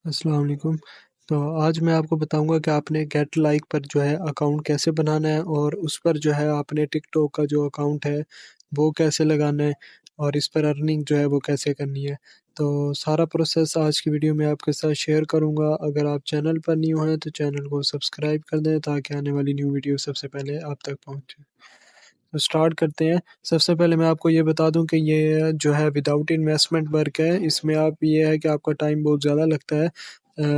अस्सलाम वालेकुम। तो आज मैं आपको बताऊँगा कि आपने गेट लाइक पर जो है अकाउंट कैसे बनाना है और उस पर जो है आपने टिकटॉक का जो अकाउंट है वो कैसे लगाना है और इस पर अर्निंग जो है वो कैसे करनी है। तो सारा प्रोसेस आज की वीडियो में आपके साथ शेयर करूँगा। अगर आप चैनल पर न्यू हैं तो चैनल को सब्सक्राइब कर दें ताकि आने वाली न्यू वीडियो सबसे पहले आप तक पहुँचे। तो स्टार्ट करते हैं। सबसे पहले मैं आपको ये बता दूँ कि ये जो है विदाउट इन्वेस्टमेंट वर्क है। इसमें आप ये है कि आपका टाइम बहुत ज़्यादा लगता है,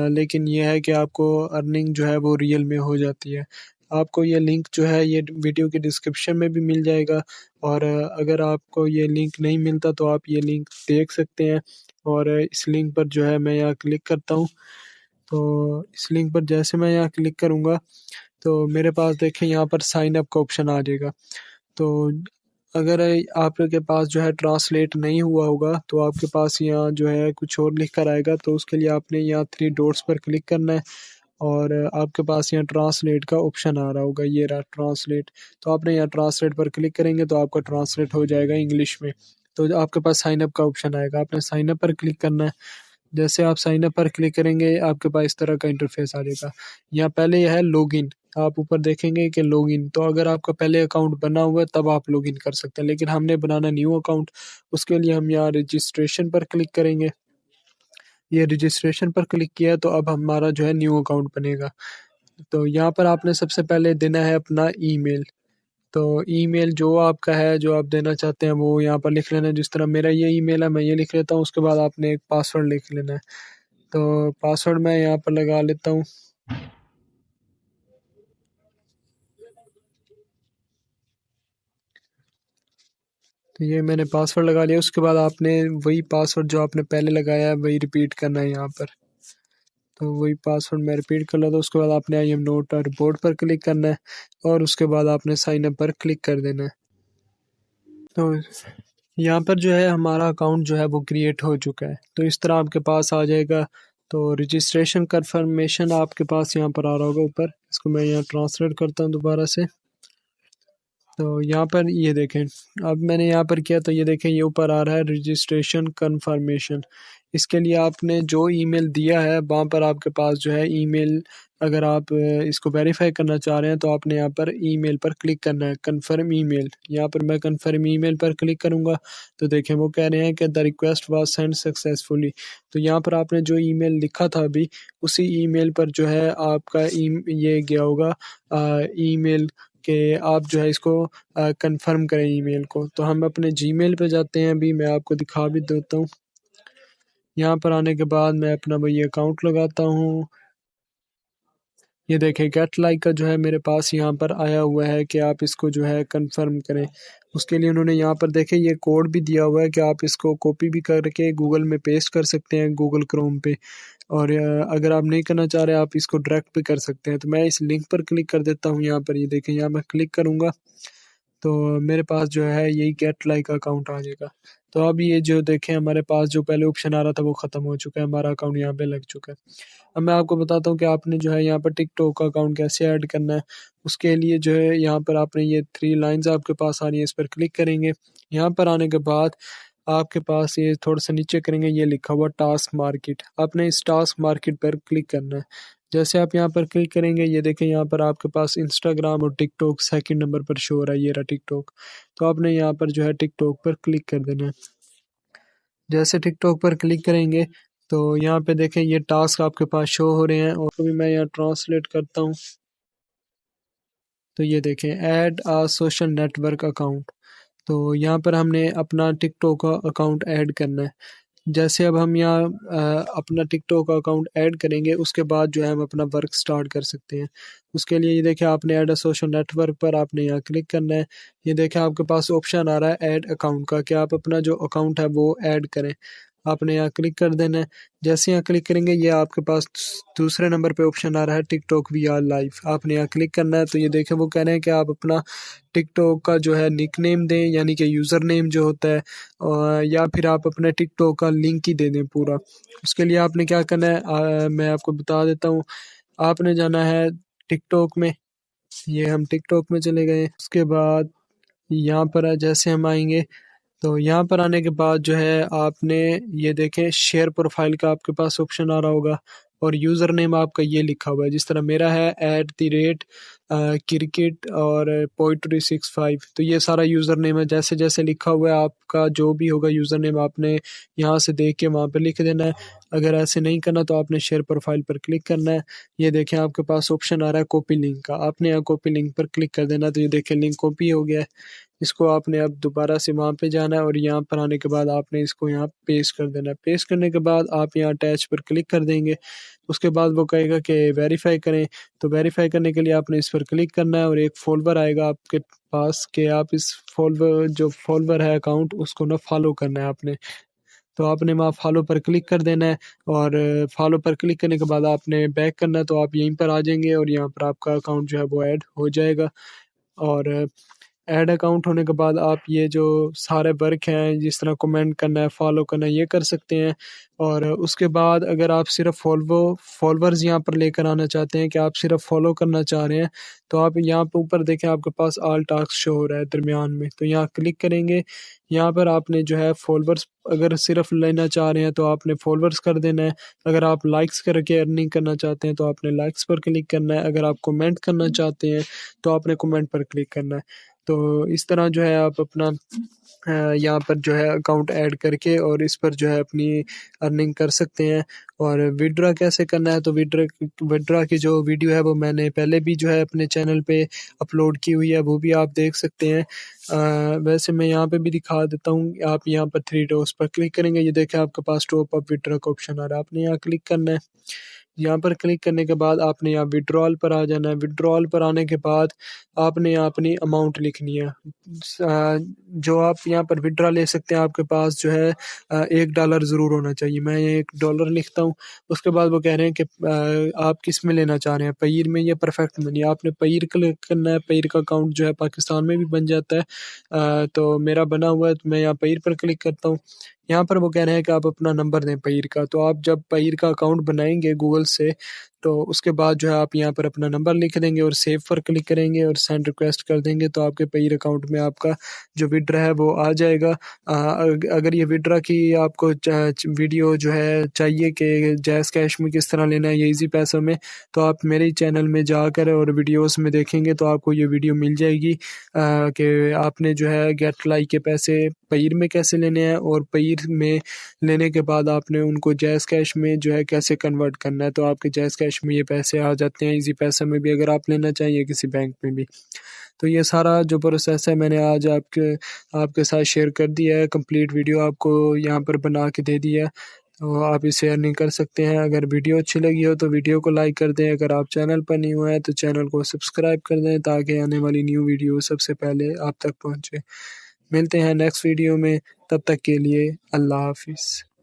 लेकिन ये है कि आपको अर्निंग जो है वो रियल में हो जाती है। आपको ये लिंक जो है ये वीडियो के डिस्क्रिप्शन में भी मिल जाएगा और अगर आपको ये लिंक नहीं मिलता तो आप ये लिंक देख सकते हैं और इस लिंक पर जो है मैं यहाँ क्लिक करता हूँ। तो इस लिंक पर जैसे मैं यहाँ क्लिक करूँगा तो मेरे पास देखें यहाँ पर साइन अप का ऑप्शन आ जाएगा। तो अगर आपके पास जो है ट्रांसलेट नहीं हुआ होगा तो आपके पास यहाँ जो है कुछ और लिख कर आएगा, तो उसके लिए आपने यहाँ थ्री डॉट्स पर क्लिक करना है और आपके पास यहाँ ट्रांसलेट का ऑप्शन आ रहा होगा, ये रहा ट्रांसलेट। तो आपने यहाँ ट्रांसलेट पर क्लिक करेंगे तो आपका ट्रांसलेट हो जाएगा इंग्लिश में। तो आपके पास साइन अप का ऑप्शन आएगा, आपने साइन अप पर क्लिक करना है। जैसे आप साइन अप पर क्लिक करेंगे आपके पास इस तरह का इंटरफेस आ जाएगा। यहाँ पहले यह है लॉगिन, आप ऊपर देखेंगे कि लॉगिन, तो अगर आपका पहले अकाउंट बना हुआ है तब आप लॉगिन कर सकते हैं, लेकिन हमने बनाना न्यू अकाउंट। उसके लिए हम यहाँ रजिस्ट्रेशन पर क्लिक करेंगे। ये रजिस्ट्रेशन पर क्लिक किया है तो अब हमारा जो है न्यू अकाउंट बनेगा। तो यहाँ पर आपने सबसे पहले देना है अपना ईमेल। तो ईमेल जो आपका है, जो आप देना चाहते हैं वो यहाँ पर लिख लेना है। जिस तरह मेरा ये ईमेल है मैं ये लिख लेता हूँ, उसके बाद आपने एक पासवर्ड लिख लेना है। तो पासवर्ड मैं यहाँ पर लगा लेता हूँ। तो ये मैंने पासवर्ड लगा लिया, उसके बाद आपने वही पासवर्ड जो आपने पहले लगाया है वही रिपीट करना है यहाँ पर। तो वही पासवर्ड मैं रिपीट कर लेता हूँ, उसके बाद आपने आई एम नोट रिपोर्ट पर क्लिक करना है और उसके बाद आपने साइन अप पर क्लिक कर देना है। तो यहाँ पर जो है हमारा अकाउंट जो है वो क्रिएट हो चुका है, तो इस तरह आपके पास आ जाएगा। तो रजिस्ट्रेशन कंफर्मेशन आपके पास यहाँ पर आ रहा होगा ऊपर, इसको मैं यहाँ ट्रांसलेट करता हूँ दोबारा से। तो यहाँ पर ये देखें, अब मैंने यहाँ पर किया तो ये देखें ये ऊपर आ रहा है रजिस्ट्रेशन कंफर्मेशन। इसके लिए आपने जो ईमेल दिया है वहाँ पर आपके पास जो है ईमेल, अगर आप इसको वेरीफाई करना चाह रहे हैं तो आपने यहाँ पर ईमेल पर क्लिक करना है, कंफर्म ईमेल। यहाँ पर मैं कंफर्म ईमेल पर क्लिक करूँगा तो देखें वो कह रहे हैं कि the request was send successfully. तो यहाँ पर आपने जो ईमेल लिखा था अभी उसी ईमेल पर जो है आपका ये गया होगा ईमेल कि आप जो है इसको कंफर्म करें ईमेल को। तो हम अपने जीमेल पे जाते हैं, अभी मैं आपको दिखा भी देता हूँ। यहाँ पर आने के बाद मैं अपना वही अकाउंट लगाता हूँ। ये देखें गेट लाइक का जो है मेरे पास यहाँ पर आया हुआ है कि आप इसको जो है कंफर्म करें। उसके लिए उन्होंने यहाँ पर देखे ये कोड भी दिया हुआ है कि आप इसको कॉपी भी करके गूगल में पेस्ट कर सकते हैं, गूगल क्रोम पे। और अगर आप नहीं करना चाह रहे आप इसको डायरेक्ट भी कर सकते हैं। तो मैं इस लिंक पर क्लिक कर देता हूँ। यहाँ पर ये देखें, यहाँ मैं क्लिक करूँगा तो मेरे पास जो है यही गेट लाइक अकाउंट आ जाएगा। तो अब ये जो देखें हमारे पास जो पहले ऑप्शन आ रहा था वो ख़त्म हो चुका है, हमारा अकाउंट यहाँ पे लग चुका है। अब मैं आपको बताता हूँ कि आपने जो है यहाँ पर टिकटॉक का अकाउंट कैसे ऐड करना है। उसके लिए जो है यहाँ पर आपने ये थ्री लाइंस आपके पास आ रही है, इस पर क्लिक करेंगे। यहाँ पर आने के बाद आपके पास ये थोड़ा सा नीचे करेंगे, ये लिखा हुआ टास्क मार्केट, आपने इस टास्क मार्केट पर क्लिक करना है। जैसे आप यहाँ पर क्लिक करेंगे ये देखें यहाँ पर आपके पास इंस्टाग्राम और टिकटॉक सेकंड नंबर पर शो हो रहा है, ये रहा टिकटॉक। तो आपने यहाँ पर जो है टिकटॉक पर क्लिक कर देना है। जैसे टिकटॉक पर क्लिक करेंगे तो यहाँ पे देखें ये टास्क आपके पास शो हो रहे हैं और अभी मैं यहाँ ट्रांसलेट करता हूँ। तो ये देखें ऐड आ सोशल नेटवर्क अकाउंट, तो यहाँ पर हमने अपना टिकटॉक का अकाउंट ऐड करना है। जैसे अब हम यहाँ अपना टिकटॉक अकाउंट ऐड करेंगे उसके बाद जो है हम अपना वर्क स्टार्ट कर सकते हैं। उसके लिए ये देखिए आपने ऐड अ सोशल नेटवर्क पर आपने यहाँ क्लिक करना है। ये देखिए आपके पास ऑप्शन आ रहा है ऐड अकाउंट का, कि आप अपना जो अकाउंट है वो ऐड करें। आपने यहाँ क्लिक कर देना है। जैसे यहाँ क्लिक करेंगे ये आपके पास दूसरे नंबर पे ऑप्शन आ रहा है टिकटॉक वी आर लाइव, आपने यहाँ क्लिक करना है। तो ये देखें वो कह रहे हैं कि आप अपना टिकटॉक का जो है निक नेम दें, यानी कि यूज़र नेम जो होता है, या फिर आप अपने टिकटॉक का लिंक ही दे दें पूरा। उसके लिए आपने क्या करना है मैं आपको बता देता हूँ। आपने जाना है टिकटॉक में, ये हम टिकटॉक में चले गए। उसके बाद यहाँ पर जैसे हम आएंगे तो यहाँ पर आने के बाद जो है आपने ये देखें शेयर प्रोफाइल का आपके पास ऑप्शन आ रहा होगा और यूज़र नेम आपका ये लिखा हुआ है, जिस तरह मेरा है @cricket और poetry65। तो ये सारा यूज़र नेम है, जैसे जैसे लिखा हुआ है आपका जो भी होगा यूज़र नेम आपने यहाँ से देख के वहाँ पे लिख देना है। अगर ऐसे नहीं करना तो आपने शेयर प्रोफाइल पर क्लिक करना है। ये देखें आपके पास ऑप्शन आ रहा है कॉपी लिंक का, आपने यहाँ कॉपी लिंक पर क्लिक कर देना। तो ये देखें लिंक कॉपी हो गया है। इसको आपने अब दोबारा से वहाँ पे जाना है और यहाँ पर आने के बाद आपने इसको यहाँ पेस्ट कर देना है। पेस्ट करने के बाद आप यहाँ अटैच पर क्लिक कर देंगे। उसके बाद वो कहेगा कि वेरीफाई करें, तो वेरीफाई करने के लिए आपने इस पर क्लिक करना है और एक फॉलोवर आएगा आपके पास कि आप इस फॉलोवर जो फॉलोवर है अकाउंट उसको ना फॉलो करना है आपने। तो आपने वहाँ फॉलो पर क्लिक कर देना है और फॉलो पर क्लिक करने के बाद आपने बैक करना है। तो आप यहीं पर आ जाएंगे और यहाँ पर आपका अकाउंट जो है वो ऐड हो जाएगा। और ऐड अकाउंट होने के बाद आप ये जो सारे वर्क हैं जिस तरह कमेंट करना है, फॉलो करना है, ये कर सकते हैं। और उसके बाद अगर आप सिर्फ फॉलोवर्स यहाँ पर लेकर आना चाहते हैं कि आप सिर्फ फॉलो करना चाह रहे हैं, तो आप यहाँ पर ऊपर देखें आपके पास ऑल टास्क शो हो रहा है दरमियान में, तो यहाँ क्लिक करेंगे। यहाँ पर आपने जो है फॉलोवर्स अगर सिर्फ लेना चाह रहे हैं तो आपने फॉलोवर्स कर देना है। अगर आप लाइक्स करके अर्निंग करना चाहते हैं तो आपने लाइक्स पर क्लिक करना है। अगर आप कमेंट करना चाहते हैं तो आपने कमेंट पर क्लिक करना है। तो इस तरह जो है आप अपना यहाँ पर जो है अकाउंट ऐड करके और इस पर जो है अपनी अर्निंग कर सकते हैं। और विड्रॉ कैसे करना है, तो विड्रॉ की जो वीडियो है वो मैंने पहले भी जो है अपने चैनल पे अपलोड की हुई है, वो भी आप देख सकते हैं। वैसे मैं यहाँ पे भी दिखा देता हूँ। आप यहाँ पर थ्री डॉट्स पर क्लिक करेंगे, ये देखें आपके पास टॉप अप विड्रॉ का ऑप्शन आ रहा है, आपने यहाँ क्लिक करना है। यहाँ पर क्लिक करने के बाद आपने यहाँ विड्रॉल पर आ जाना है। विड्रॉल पर आने के बाद आपने यहाँ अपनी अमाउंट लिखनी है। जो आप यहाँ पर विड्रॉ ले सकते हैं, आपके पास जो है $1 ज़रूर होना चाहिए। मैं ये $1 लिखता हूँ। उसके बाद वो कह रहे हैं कि आप किस में लेना चाह रहे हैं, पय्यर में या परफेक्ट मनी। आपने पय्यर क्लिक करना है। पय्यर का अकाउंट जो है पाकिस्तान में भी बन जाता है। तो मेरा बना हुआ है तो मैं यहाँ पय्यर पर क्लिक करता हूँ। यहाँ पर वो कह रहे हैं कि आप अपना नंबर दें पय्यर का। तो आप जब पय्यर का अकाउंट बनाएंगे गूगल से, तो उसके बाद जो है आप यहाँ पर अपना नंबर लिख देंगे और सेव पर क्लिक करेंगे और सेंड रिक्वेस्ट कर देंगे, तो आपके पय्यर अकाउंट में आपका जो विड्रॉ है वो आ जाएगा। अगर ये विड्रॉ की आपको वीडियो जो है चाहिए कि जैज़ कैश में किस तरह लेना है ये इजी पैसों में, तो आप मेरे चैनल में जाकर और वीडियोस में देखेंगे तो आपको ये वीडियो मिल जाएगी कि आपने जो है गेट लाइक के पैसे पय्यर में कैसे लेने हैं और पय्यर में लेने के बाद आपने उनको जैज़ कैश में जो है कैसे कन्वर्ट करना है। तो आपके जैज़ कैश में ये पैसे आ जाते हैं इजी पैसे में भी, अगर आप लेना चाहिए किसी बैंक में भी। तो ये सारा जो प्रोसेस है मैंने आज आपके साथ शेयर कर दिया है। कंप्लीट वीडियो आपको यहाँ पर बना के दे दिया है, तो आप इसे अर्निंग कर सकते हैं। अगर वीडियो अच्छी लगी हो तो वीडियो को लाइक कर दें। अगर आप चैनल पर नहीं हुए हैं तो चैनल को सब्सक्राइब कर दें ताकि आने वाली न्यू वीडियो सबसे पहले आप तक पहुँचे। मिलते हैं नेक्स्ट वीडियो में, तब तक के लिए अल्लाह हाफिज़।